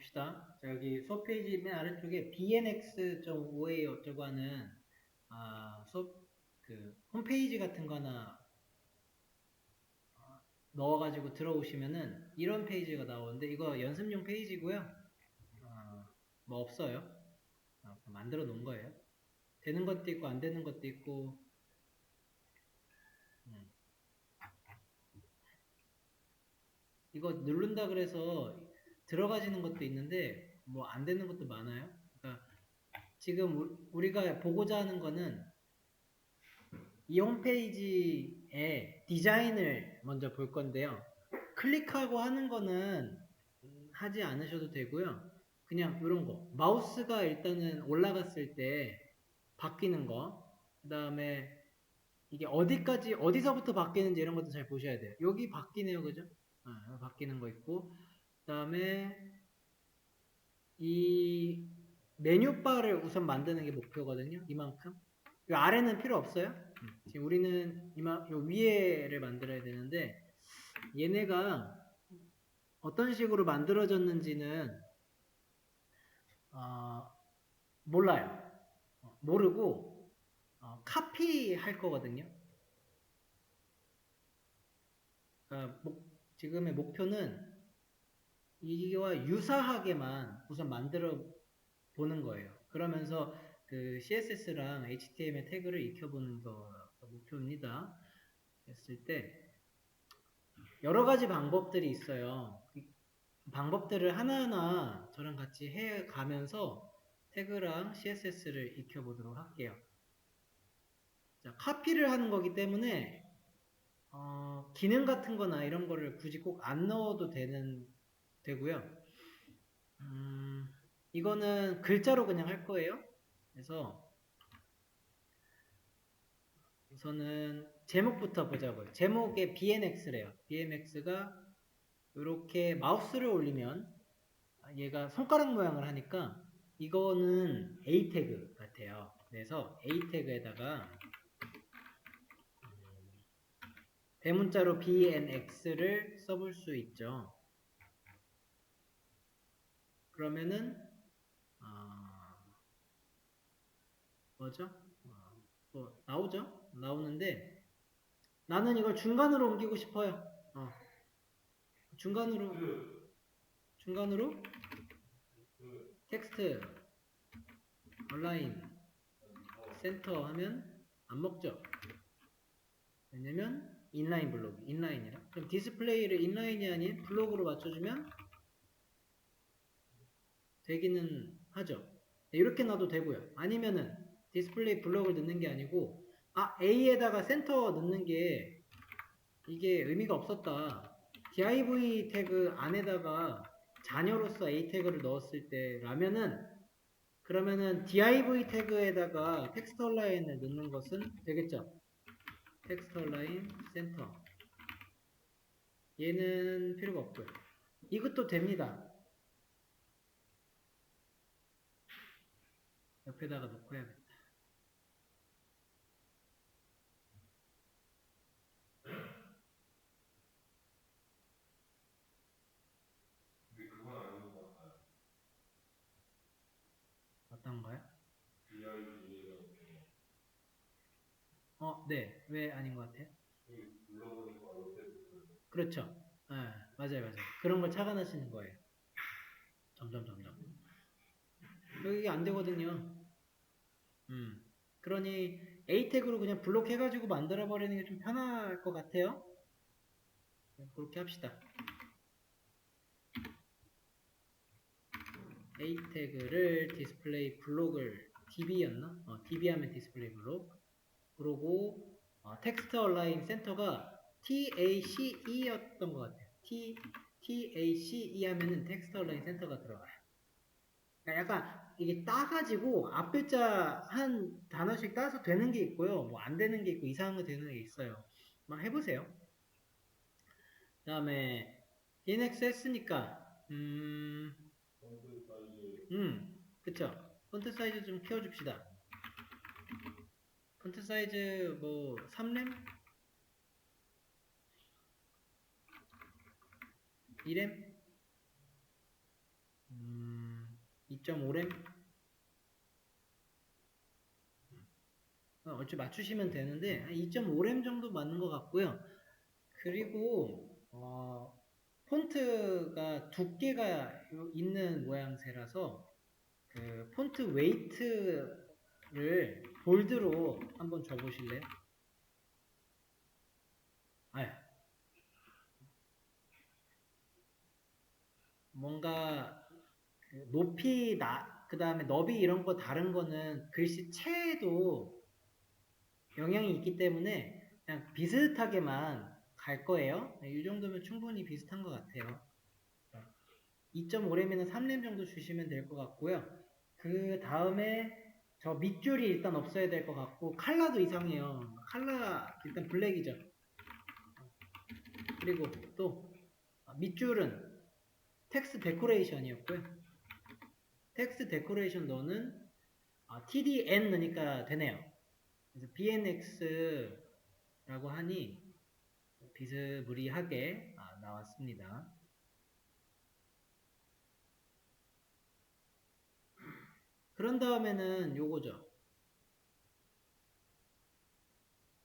봅시다. 자, 여기 수업 페이지 맨 아래쪽에 bnx.oa 어쩌고 하는 수업 홈페이지 같은 거나 넣어가지고 들어오시면은 이런 페이지가 나오는데 이거 연습용 페이지고요. 뭐 없어요. 만들어 놓은 거예요. 되는 것도 있고 안 되는 것도 있고. 이거 누른다 그래서 들어가지는 것도 있는데 뭐 안 되는 것도 많아요. 그러니까 지금 우리가 보고자 하는 거는 이 홈페이지의 디자인을 먼저 볼 건데요. 클릭하고 하는 거는 하지 않으셔도 되고요. 그냥 이런 거. 마우스가 일단은 올라갔을 때 바뀌는 거. 그 다음에 이게 어디까지, 어디서부터 바뀌는지 이런 것도 잘 보셔야 돼요. 여기 바뀌네요. 그죠? 바뀌는 거 있고. 그 다음에 이 메뉴바를 우선 만드는 게 목표거든요. 이만큼. 이 아래는 필요 없어요. 지금 우리는 요 위에를 만들어야 되는데 얘네가 어떤 식으로 만들어졌는지는 몰라요. 모르고 카피할 거거든요. 그러니까 지금의 목표는 이와 유사하게만 우선 만들어 보는 거예요. 그러면서 그 CSS랑 HTML 태그를 익혀보는 거가 목표입니다. 했을 때 여러 가지 방법들이 있어요. 방법들을 하나하나 저랑 같이 해 가면서 태그랑 CSS를 익혀보도록 할게요. 자, 카피를 하는 거기 때문에 기능 같은 거나 이런 거를 굳이 꼭 안 넣어도 되고요. 이거는 글자로 그냥 할 거예요. 그래서 우선은 제목부터 보자고요. 제목에 bnx래요. bnx가 이렇게 마우스를 올리면 얘가 손가락 모양을 하니까 이거는 A 태그 같아요. 그래서 A 태그에다가 대문자로 bnx를 써볼 수 있죠. 그러면은 뭐죠? 뭐 나오죠? 나오는데 나는 이걸 중간으로 옮기고 싶어요. 중간으로 텍스트 얼라인 센터 하면 안 먹죠. 왜냐면 인라인 블록, 인라인이라. 그럼 디스플레이를 인라인이 아닌 블록으로 맞춰주면 되기는 하죠. 이렇게 놔도 되고요. 아니면은 디스플레이 블록을 넣는 게 아니고 A에다가 센터 넣는 게 이게 의미가 없었다. div 태그 안에다가 자녀로서 A 태그를 넣었을 때라면은 그러면은 div 태그에다가 텍스트 얼라인을 넣는 것은 되겠죠. 텍스트 얼라인 센터 얘는 필요가 없고요. 이것도 됩니다. 옆에다가 놓고 해야겠다. 근데 그건 아닌 것 같아요. 어떤가요? BID랑 네. 왜 아닌 것 같아요? 눌러보니까 옆에 그렇죠. 맞아요. 그런 걸 착안하시는 거예요. 점점. 여기 안 되거든요. 그러니 A 태그로 그냥 블록 해가지고 만들어버리는 게 좀 편할 것 같아요. 그렇게 합시다. A 태그를 디스플레이 블록을 db였나? db 하면 디스플레이 블록. 그러고 텍스트 얼라인 센터가 TACE였던 것 같아요. TACE 하면은 텍스트 얼라인 센터가 들어가요. 그러니까 약간 이게 따가지고 앞글자 한 단어씩 따서 되는 게 있고요. 뭐 안 되는 게 있고 이상한 거 되는 게 있어요. 막 해보세요. 그 다음에 DNX 했으니까 폰트 사이즈 그쵸. 폰트 사이즈 좀 키워줍시다. 폰트 사이즈 뭐 3렘? 2렘? 2.5램 얼추 맞추시면 되는데 2.5램 정도 맞는 것 같고요. 그리고 폰트가 두께가 있는 모양새라서 그 폰트 웨이트를 볼드로 한번 줘보실래요? 뭔가 그 높이 그 다음에 너비 이런 거 다른 거는 글씨체에도 영향이 있기 때문에 그냥 비슷하게만 갈 거예요. 이 정도면 충분히 비슷한 것 같아요. 2.5램이나 3램 정도 주시면 될 것 같고요. 그 다음에 저 밑줄이 일단 없어야 될 것 같고 컬러도 이상해요. 컬러 일단 블랙이죠. 그리고 또 밑줄은 텍스트 데코레이션이었고요. 텍스트 데코레이션 너는 TDN 넣으니까 되네요. 그래서 BNX라고 하니 비스무리하게 나왔습니다. 그런 다음에는 요거죠.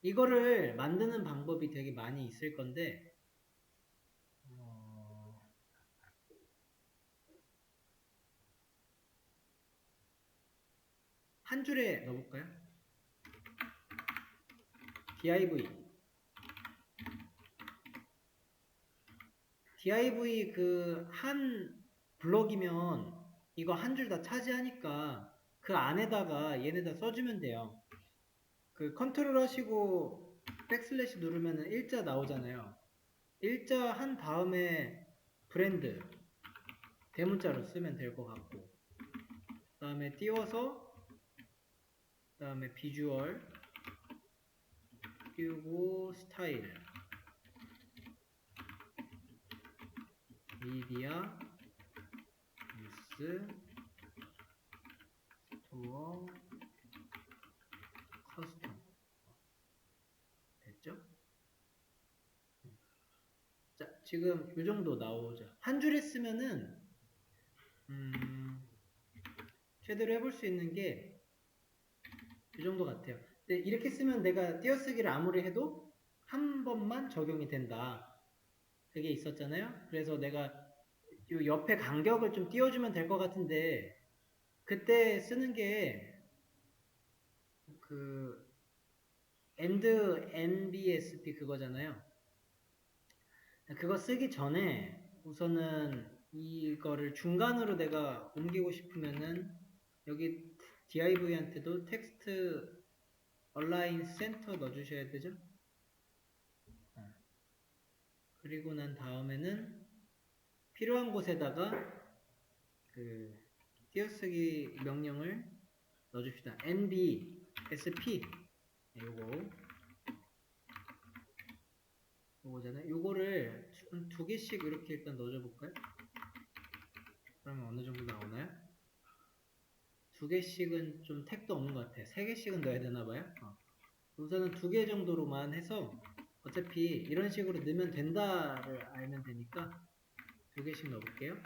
이거를 만드는 방법이 되게 많이 있을 건데 한 줄에 넣어볼까요? div 그 한 블럭이면 이거 한 줄 다 차지하니까 그 안에다가 얘네다 써주면 돼요. 그 컨트롤 하시고 백슬래시 누르면 일자 나오잖아요. 일자 한 다음에 브랜드 대문자로 쓰면 될 것 같고 그 다음에 띄워서 그 다음에 비주얼 띄우고 스타일 미디어 뉴스 스토어 커스텀 됐죠? 자 지금 이 정도 나오죠. 한 줄에 쓰면은 최대로 해볼 수 있는 게 이 정도 같아요. 근데 이렇게 쓰면 내가 띄어쓰기를 아무리 해도 한 번만 적용이 된다. 그게 있었잖아요. 그래서 내가 이 옆에 간격을 좀 띄워주면 될 것 같은데 그때 쓰는 게 그 end nbsp 그거잖아요. 그거 쓰기 전에 우선은 이거를 중간으로 내가 옮기고 싶으면은 여기 div한테도 텍스트 align center 넣어주셔야 되죠. 그리고 난 다음에는 필요한 곳에다가 그 띄어쓰기 명령을 넣어줍시다. nbsp 요거잖아요. 요거를 두 개씩 이렇게 일단 넣어줘 볼까요? 그러면 어느 정도 나오나요? 두 개씩은 좀 택도 없는 것 같아요. 세 개씩은 넣어야 되나 봐요. 우선은 두 개 정도로만 해서 어차피 이런 식으로 넣으면 된다를 알면 되니까 두 개씩 넣어볼게요.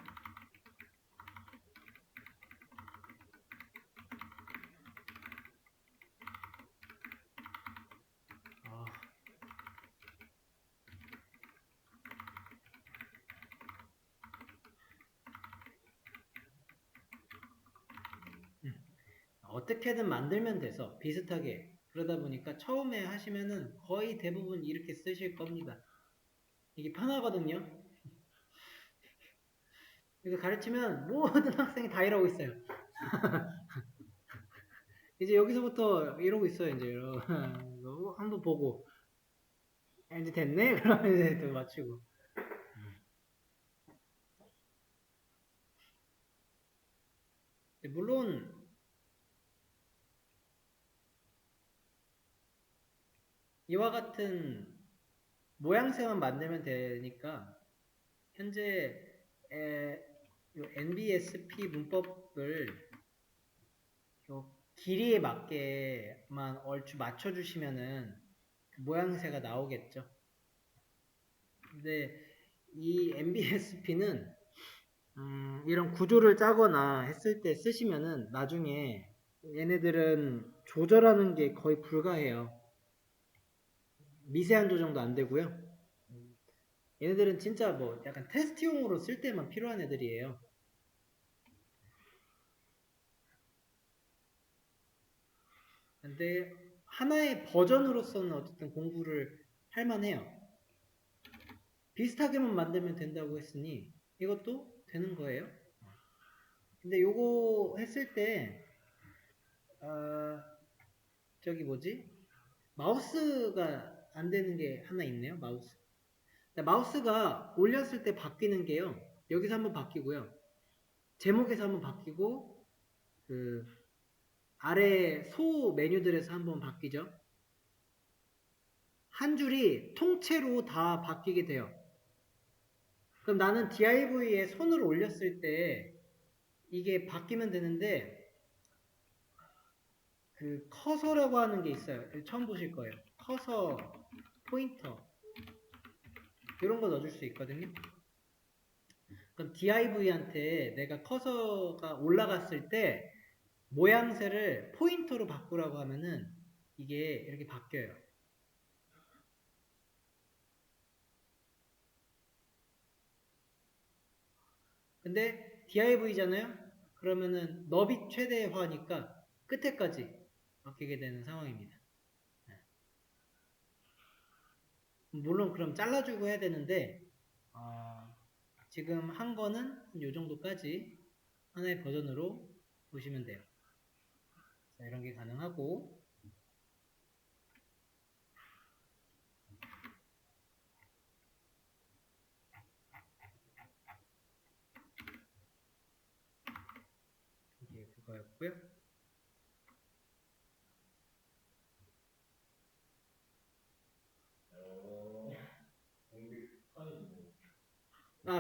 어떻게든 만들면 돼서 비슷하게 그러다 보니까 처음에 하시면은 거의 대부분 이렇게 쓰실 겁니다. 이게 편하거든요. 이거 가르치면 모든 학생이 다 이러고 있어요. 이제 여기서부터 이러고 있어요. 이제 한번 보고 이제 됐네? 그러면 이제 또 맞추고. 물론 이와 같은 모양새만 만들면 되니까 현재 NBSP 문법을 길이에 맞게만 얼추 맞춰주시면은 그 모양새가 나오겠죠. 근데 이 NBSP는 이런 구조를 짜거나 했을 때 쓰시면은 나중에 얘네들은 조절하는 게 거의 불가해요. 미세한 조정도 안 되고요. 얘네들은 진짜 뭐 약간 테스트용으로 쓸 때만 필요한 애들이에요. 근데 하나의 버전으로서는 어쨌든 공부를 할 만해요. 비슷하게만 만들면 된다고 했으니 이것도 되는 거예요. 근데 요거 했을 때 저기 뭐지? 마우스가 안 되는 게 하나 있네요. 마우스. 마우스가 올렸을 때 바뀌는 게요. 여기서 한번 바뀌고요. 제목에서 한번 바뀌고 그 아래 소 메뉴들에서 한번 바뀌죠. 한 줄이 통째로 다 바뀌게 돼요. 그럼 나는 DIV에 손을 올렸을 때 이게 바뀌면 되는데 그 커서라고 하는 게 있어요. 처음 보실 거예요. 커서, 포인터 이런 거 넣어줄 수 있거든요. 그럼 DIV한테 내가 커서가 올라갔을 때 모양새를 포인터로 바꾸라고 하면은 이게 이렇게 바뀌어요. 근데 DIV잖아요? 그러면은 너비 최대화니까 끝에까지 바뀌게 되는 상황입니다. 물론 그럼 잘라주고 해야 되는데 지금 한 거는 이 정도까지 하나의 버전으로 보시면 돼요. 자, 이런 게 가능하고 이게 그거였고요.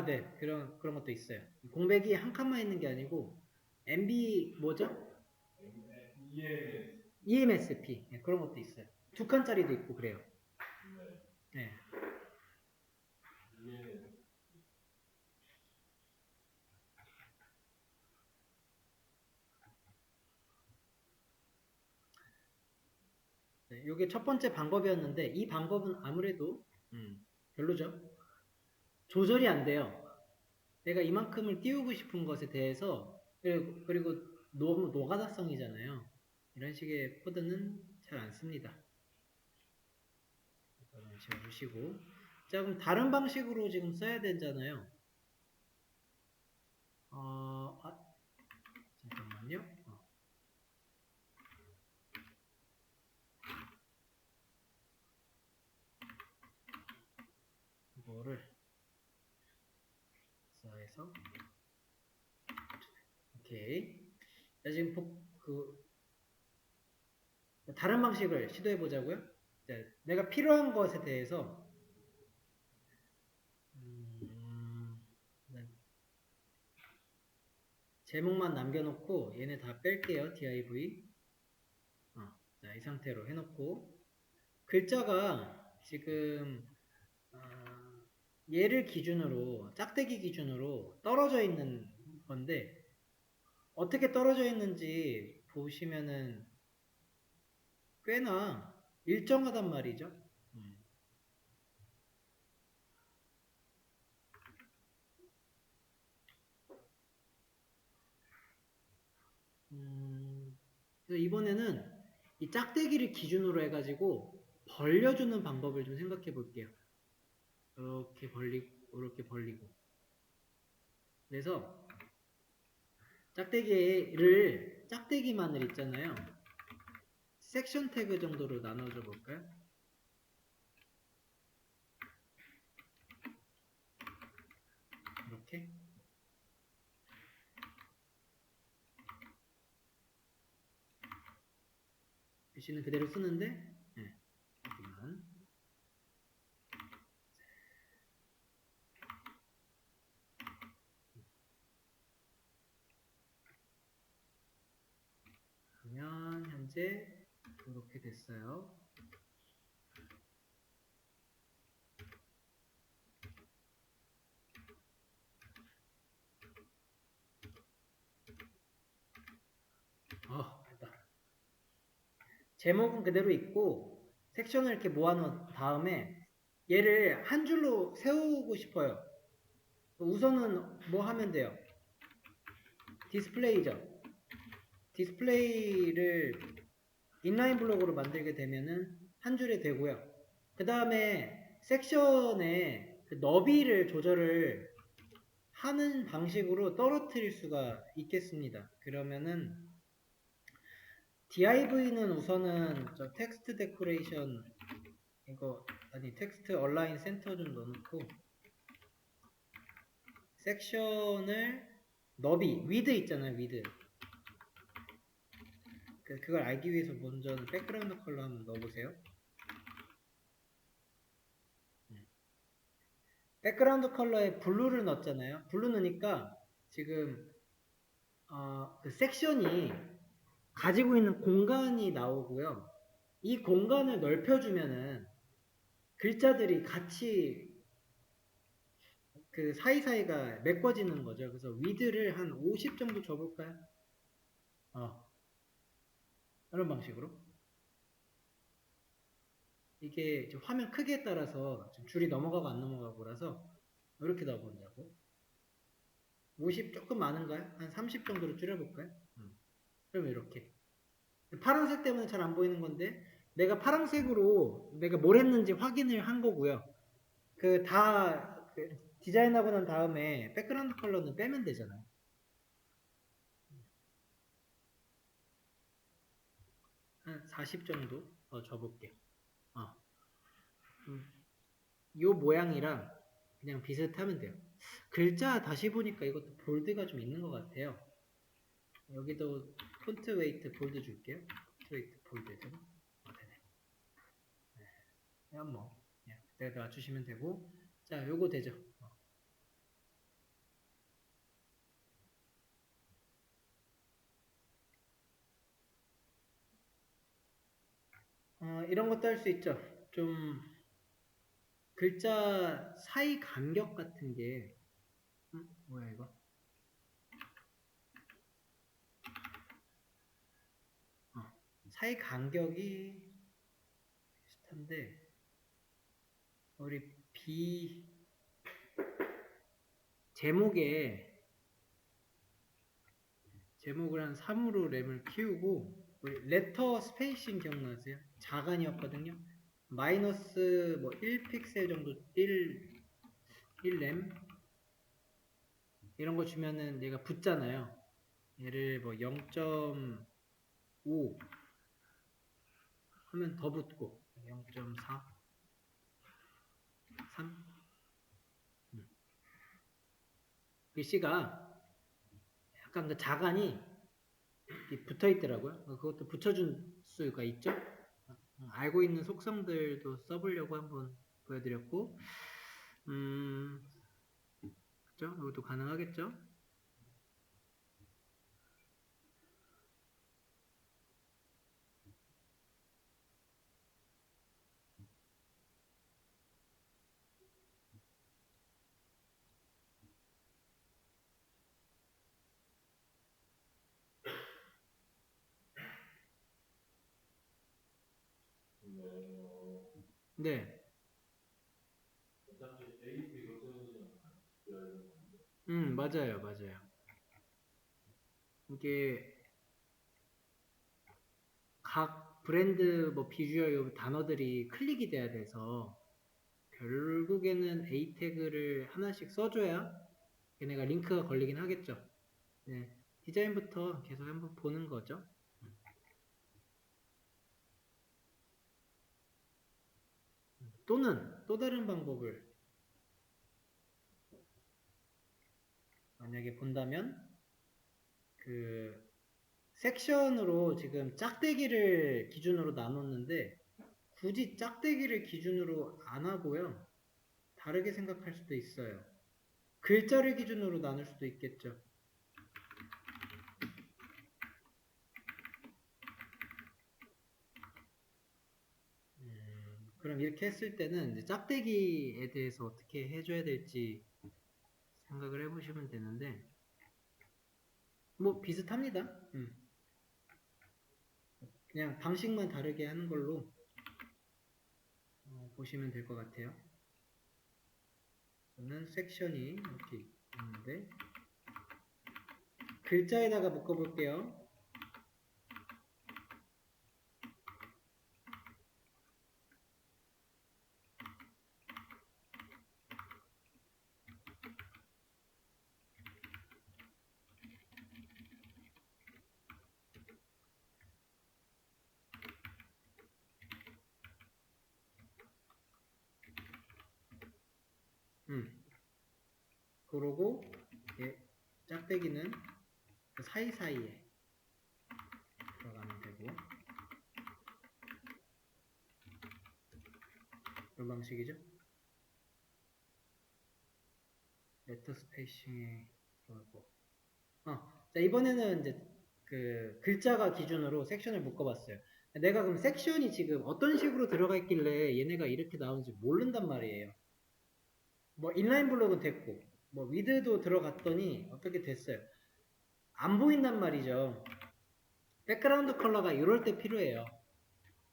네. 그런 것도 있어요. 공백이 한 칸만 있는 게 아니고 MB 뭐죠? EMSP 네, 그런 것도 있어요. 두 칸짜리도 있고 그래요. 네. 네, 이게 첫 번째 방법이었는데 이 방법은 아무래도 별로죠. 조절이 안 돼요. 내가 이만큼을 띄우고 싶은 것에 대해서 그리고 너무 노가다성이잖아요. 이런 식의 코드는 잘 안 씁니다. 이거는 지워주시고 자 그럼 다른 방식으로 지금 써야 되잖아요. 잠깐만요. 이거를 해서 오케이. 자 지금 다른 방식을 시도해 보자고요. 자, 내가 필요한 것에 대해서 제목만 남겨놓고 얘네 다 뺄게요. div 자, 이 상태로 해놓고 글자가 지금 얘를 기준으로 짝대기 기준으로 떨어져 있는 건데 어떻게 떨어져 있는지 보시면은 꽤나 일정하단 말이죠. 그래서 이번에는 이 짝대기를 기준으로 해가지고 벌려주는 방법을 좀 생각해 볼게요. 이렇게 벌리고 이렇게 벌리고 그래서 짝대기만을 있잖아요. 섹션 태그 정도로 나눠줘 볼까요? 이렇게 글씨는 그대로 쓰는데 네, 여기만 그러면 현재 이렇게 됐어요. 제목은 그대로 있고 섹션을 이렇게 모아놓은 다음에 얘를 한 줄로 세우고 싶어요. 우선은 뭐 하면 돼요? 디스플레이죠. 디스플레이를 인라인 블록으로 만들게 되면은 한 줄에 되고요. 그 다음에 섹션의 그 너비를 조절을 하는 방식으로 떨어뜨릴 수가 있겠습니다. 그러면은 div는 우선은 저 텍스트 데코레이션 이거 아니 텍스트 얼라인 센터 좀 넣어놓고 섹션을 너비 위드 있잖아요. 위드 그걸 알기 위해서 먼저 백그라운드 컬러 한번 넣어보세요. 백그라운드 컬러에 블루를 넣었잖아요. 블루 넣으니까 지금 그 섹션이 가지고 있는 공간이 나오고요. 이 공간을 넓혀주면은 글자들이 같이 그 사이사이가 메꿔지는 거죠. 그래서 위드를 한 50 정도 줘볼까요? 이런 방식으로. 이게 화면 크기에 따라서 줄이 넘어가고 안 넘어가고라서 이렇게 넣어본다고. 50 조금 많은가요? 한 30 정도로 줄여볼까요? 그럼 이렇게. 파란색 때문에 잘 안 보이는 건데 내가 파란색으로 내가 뭘 했는지 확인을 한 거고요. 디자인하고 난 다음에 백그라운드 컬러는 빼면 되잖아요. 한 40 정도 더 줘볼게요. 요 모양이랑 그냥 비슷하면 돼요. 글자 다시 보니까 이것도 볼드가 좀 있는 것 같아요. 여기도 폰트 웨이트 볼드 줄게요. 폰트 웨이트 볼드 되네. 그냥 뭐 그냥 그때 놔주시면 되고. 자, 요거 되죠. 이런 것도 할 수 있죠. 좀 글자 사이 간격 같은 게 뭐야 이거? 사이 간격이 비슷한데 우리 B 제목을 한 3으로 램을 키우고 우리 레터 스페이싱 기억나세요? 자간이었거든요. 마이너스 뭐 1픽셀 정도 1램 이런 거 주면은 얘가 붙잖아요. 얘를 뭐 0.5 하면 더 붙고 0.4 3 글씨가 약간 그 자간이 붙어 있더라고요. 그것도 붙여줄 수가 있죠. 알고 있는 속성들도 써보려고 한번 보여드렸고, 그죠? 이것도 가능하겠죠? 네. 어차피 AT 이거 써야 되지 않나요? 맞아요, 맞아요. 이게 각 브랜드 뭐 비주얼 요 단어들이 클릭이 돼야 돼서 결국에는 A 태그를 하나씩 써줘야 걔네가 링크가 걸리긴 하겠죠. 네. 디자인부터 계속 한번 보는 거죠. 또는 또 다른 방법을 만약에 본다면 그 섹션으로 지금 짝대기를 기준으로 나눴는데 굳이 짝대기를 기준으로 안 하고요. 다르게 생각할 수도 있어요. 글자를 기준으로 나눌 수도 있겠죠. 그럼 이렇게 했을 때는 이제 짝대기에 대해서 어떻게 해줘야 될지 생각을 해보시면 되는데 뭐 비슷합니다. 그냥 방식만 다르게 하는 걸로 보시면 될 것 같아요. 저는 섹션이 이렇게 있는데 글자에다가 묶어볼게요. 그러고 짝대기는 그 사이사이에 들어가면 되고 이런 방식이죠. 레터 스페이싱에 들어가고 자 이번에는 이제 그 글자가 기준으로 섹션을 묶어봤어요. 내가 그럼 섹션이 지금 어떤 식으로 들어가 있길래 얘네가 이렇게 나오는지 모른단 말이에요. 뭐 인라인 블록은 됐고 뭐 위드도 들어갔더니 어떻게 됐어요. 안 보인단 말이죠. 백그라운드 컬러가 이럴 때 필요해요.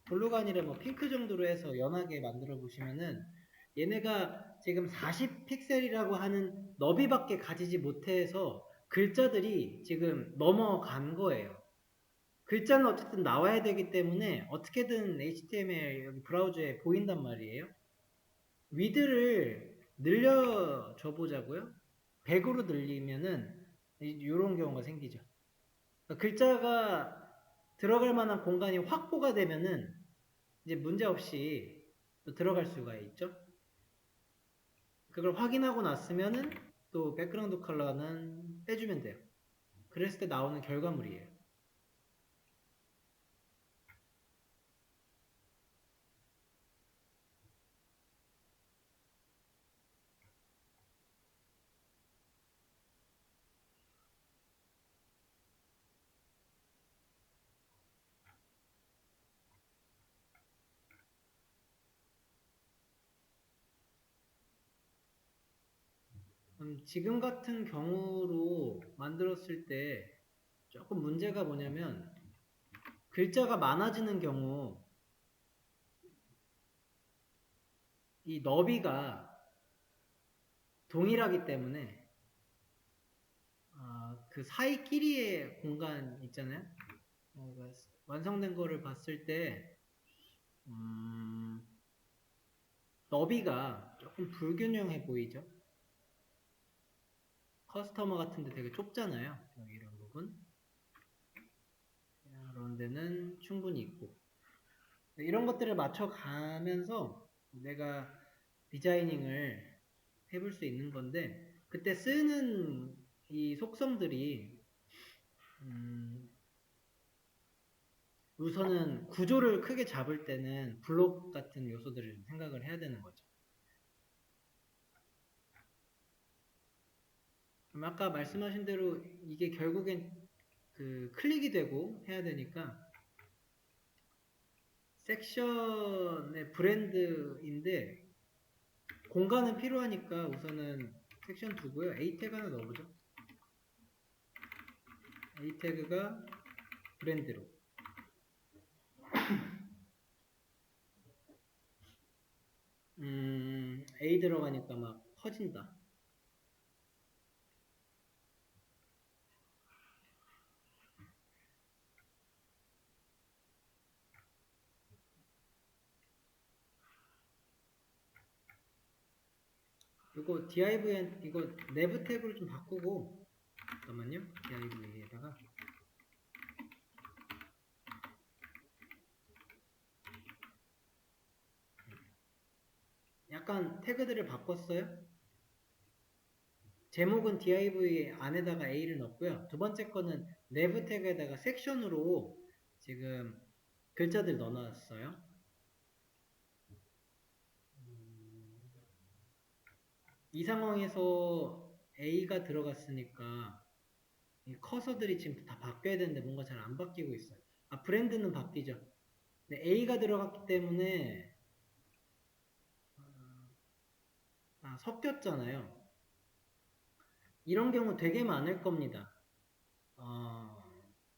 블루가 아니라 뭐 핑크 정도로 해서 연하게 만들어 보시면은 얘네가 지금 40픽셀이라고 하는 너비밖에 가지지 못해서 글자들이 지금 넘어간 거예요. 글자는 어쨌든 나와야 되기 때문에 어떻게든 HTML 여기 브라우저에 보인단 말이에요. 위드를 늘려줘 보자고요. 100으로 늘리면은 이런 경우가 생기죠. 그러니까 글자가 들어갈 만한 공간이 확보가 되면은 이제 문제없이 또 들어갈 수가 있죠. 그걸 확인하고 났으면은 또 백그라운드 컬러는 빼주면 돼요. 그랬을 때 나오는 결과물이에요. 지금 같은 경우로 만들었을 때 조금 문제가 뭐냐면 글자가 많아지는 경우 이 너비가 동일하기 때문에 그 사이끼리의 공간 있잖아요. 완성된 거를 봤을 때 너비가 조금 불균형해 보이죠. 커스터머 같은데 되게 좁잖아요. 여기 이런 부분 이런 데는 충분히 있고 이런 것들을 맞춰가면서 내가 디자이닝을 해볼 수 있는 건데 그때 쓰는 이 속성들이 우선은 구조를 크게 잡을 때는 블록 같은 요소들을 생각을 해야 되는 거죠. 그럼 아까 말씀하신 대로 이게 결국엔 그 클릭이 되고 해야 되니까 섹션의 브랜드인데 공간은 필요하니까 우선은 섹션 두고요. A 태그 하나 넣어보죠. A 태그가 브랜드로 A 들어가니까 막 커진다. 이거 div 이거 nev 태그를 좀 바꾸고 잠깐만요. div에다가 약간 태그들을 바꿨어요. 제목은 div 안에다가 a를 넣었고요. 두 번째 거는 nev 태그에다가 섹션으로 지금 글자들 넣어놨어요. 이 상황에서 a가 들어갔으니까 이 커서들이 지금 다 바뀌어야 되는데 뭔가 잘 안 바뀌고 있어요. 브랜드는 바뀌죠. 근데 a가 들어갔기 때문에 섞였잖아요. 이런 경우 되게 많을 겁니다.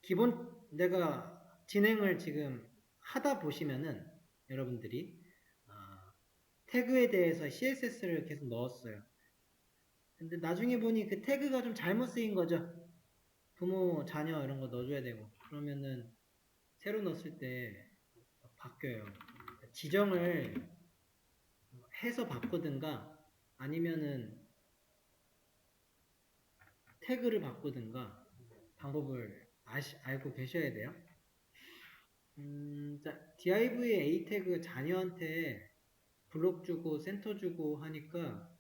기본 내가 진행을 지금 하다 보시면은 여러분들이 태그에 대해서 CSS를 계속 넣었어요. 근데 나중에 보니 그 태그가 좀 잘못 쓰인 거죠. 부모, 자녀 이런 거 넣어줘야 되고 그러면은 새로 넣었을 때 바뀌어요. 지정을 해서 바꾸든가 아니면은 태그를 바꾸든가 방법을 알고 계셔야 돼요. 자, div a 태그 자녀한테 블록 주고 센터 주고 하니까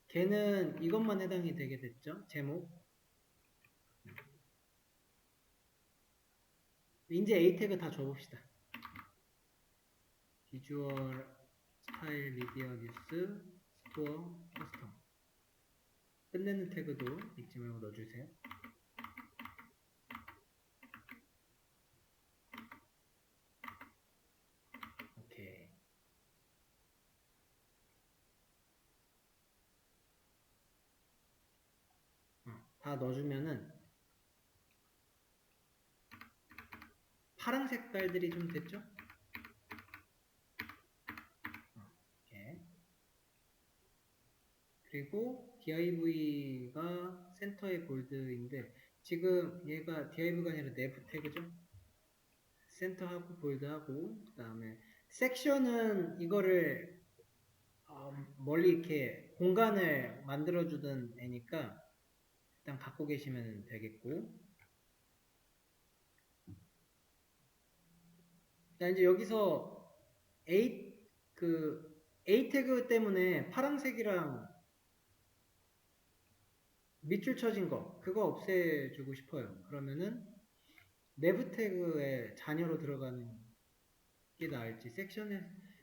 걔는 이것만 해당이 되게 됐죠. 제목. 이제 a 태그 다 줘봅시다. 비주얼, 스타일, 미디어, 뉴스, 스토어, 커스텀. 끝내는 태그도 잊지 말고 넣어주세요. 오케이. 다 넣어주면은 파란 색깔들이 좀 됐죠? 이렇게. 그리고 div가 센터의 볼드인데 지금 얘가 div가 아니라 nev 태그죠? 센터하고 볼드하고 그 다음에 섹션은 이거를 멀리 이렇게 공간을 만들어주던 애니까 일단 갖고 계시면 되겠고 자 이제 여기서 A 태그 때문에 파란색이랑 밑줄 쳐진 거 그거 없애주고 싶어요. 그러면은 nev 태그에 자녀로 들어가는 게 나을지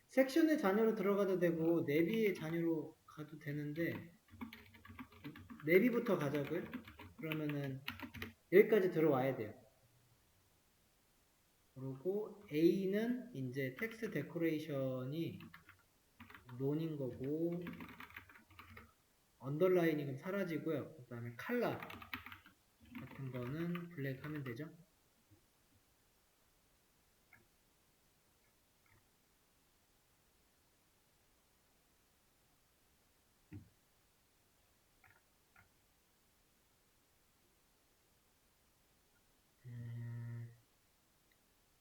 섹션에 자녀로 들어가도 되고 내비의 자녀로 가도 되는데 내비부터 가자고요? 그러면은 여기까지 들어와야 돼요. 그리고 A는 이제 텍스트 데코레이션이 논인 거고 언더라이닝은 사라지고요. 그 다음에 칼라 같은 거는 블랙 하면 되죠.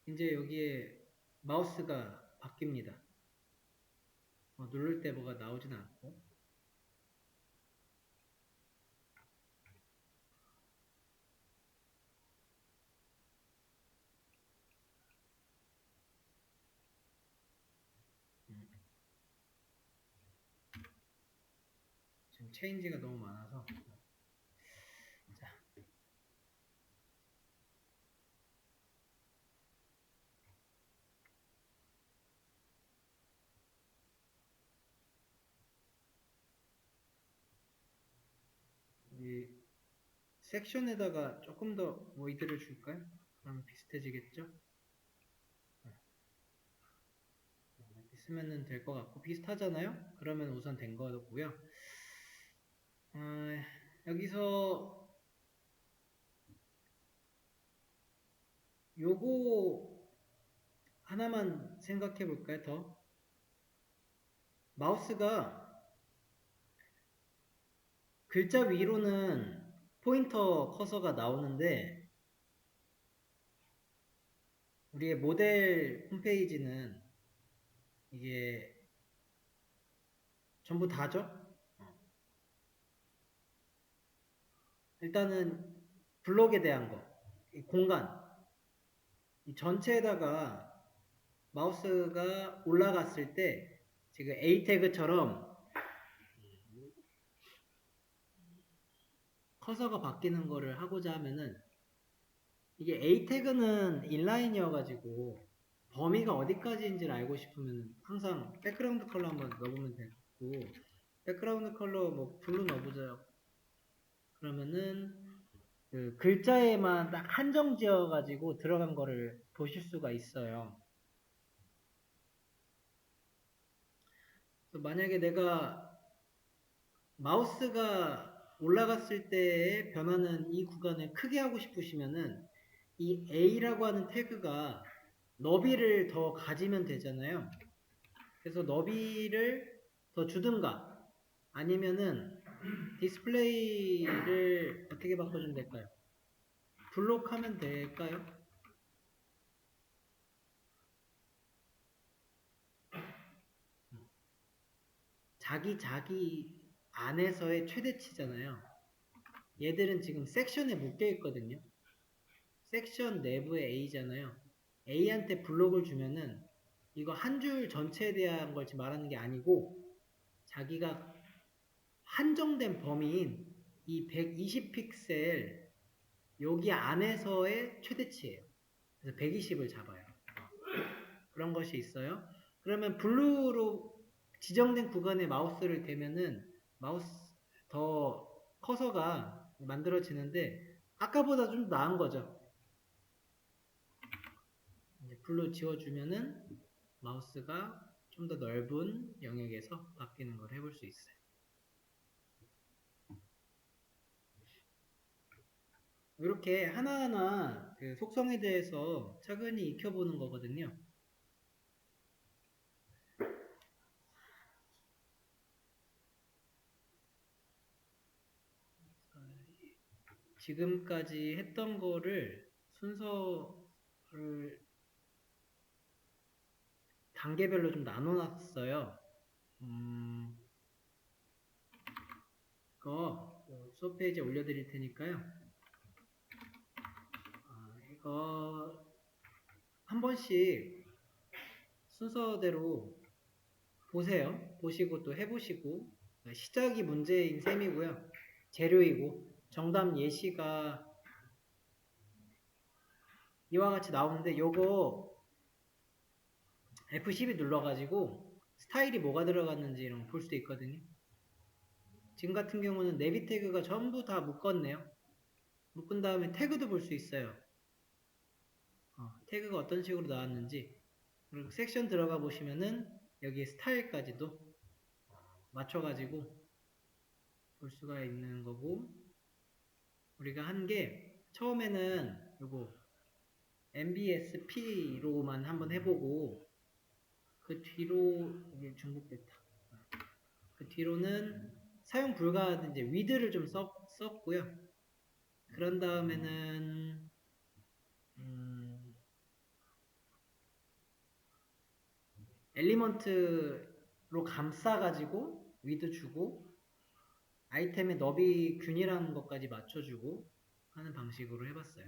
이제 여기에 마우스가 바뀝니다. 누를 때 뭐가 나오진 않고 지금 체인지가 너무 많아서 자. 이 섹션에다가 조금 더 워이드를 줄까요? 그럼 비슷해지겠죠? 이렇게 쓰면은 될 것 같고 비슷하잖아요? 그러면 우선 된 거고요. 여기서 요거 하나만 생각해 볼까요? 더 마우스가 글자 위로는 포인터 커서가 나오는데 우리의 모델 홈페이지는 이게 전부 다죠? 일단은 블록에 대한 거, 이 공간, 이 전체에다가 마우스가 올라갔을 때 지금 A 태그처럼 커서가 바뀌는 거를 하고자 하면은 이게 A 태그는 인라인이어가지고 범위가 어디까지인지를 알고 싶으면 항상 백그라운드 컬러 한번 넣어보면 되고 백그라운드 컬러 뭐 블루 넣어보자 그러면은 그 글자에만 딱 한정 지어가지고 들어간 거를 보실 수가 있어요. 그래서 만약에 내가 마우스가 올라갔을 때의 변화는 이 구간을 크게 하고 싶으시면은 이 A라고 하는 태그가 너비를 더 가지면 되잖아요. 그래서 너비를 더 주든가 아니면은 디스플레이를 어떻게 바꿔주면 될까요? 블록하면 될까요? 자기 안에서의 최대치잖아요. 얘들은 지금 섹션에 묶여 있거든요. 섹션 내부의 A잖아요. A한테 블록을 주면은 이거 한 줄 전체에 대한 걸 지금 말하는 게 아니고 자기가 한정된 범위인 이 120픽셀 여기 안에서의 최대치예요. 그래서 120을 잡아요. 그런 것이 있어요. 그러면 블루로 지정된 구간에 마우스를 대면은 마우스 더 커서가 만들어지는데 아까보다 좀 나은 거죠. 이제 블루 지워주면은 마우스가 좀 더 넓은 영역에서 바뀌는 걸 해볼 수 있어요. 이렇게 하나하나 그 속성에 대해서 차근히 익혀보는 거거든요. 지금까지 했던 거를 순서를 단계별로 좀 나눠놨어요. 이거 수업 페이지에 올려드릴 테니까요. 이거 한 번씩 순서대로 보세요. 보시고 또 해보시고 시작이 문제인 셈이고요. 재료이고 정답 예시가 이와 같이 나오는데 요거 F12 눌러가지고 스타일이 뭐가 들어갔는지 이런 거 볼 수도 있거든요. 지금 같은 경우는 네비 태그가 전부 다 묶었네요. 묶은 다음에 태그도 볼 수 있어요. 태그가 어떤 식으로 나왔는지. 그리고 섹션 들어가 보시면은 여기 스타일까지도 맞춰가지고 볼 수가 있는 거고, 우리가 한 게 처음에는 요거 MBSP로만 한번 해보고 그 뒤로 이게 중복됐다. 그 뒤로는 사용 불가한 이제 위드를 좀 썼고요. 그런 다음에는 엘리먼트로 감싸가지고 위드 주고 아이템의 너비 균이라는 것까지 맞춰주고 하는 방식으로 해봤어요.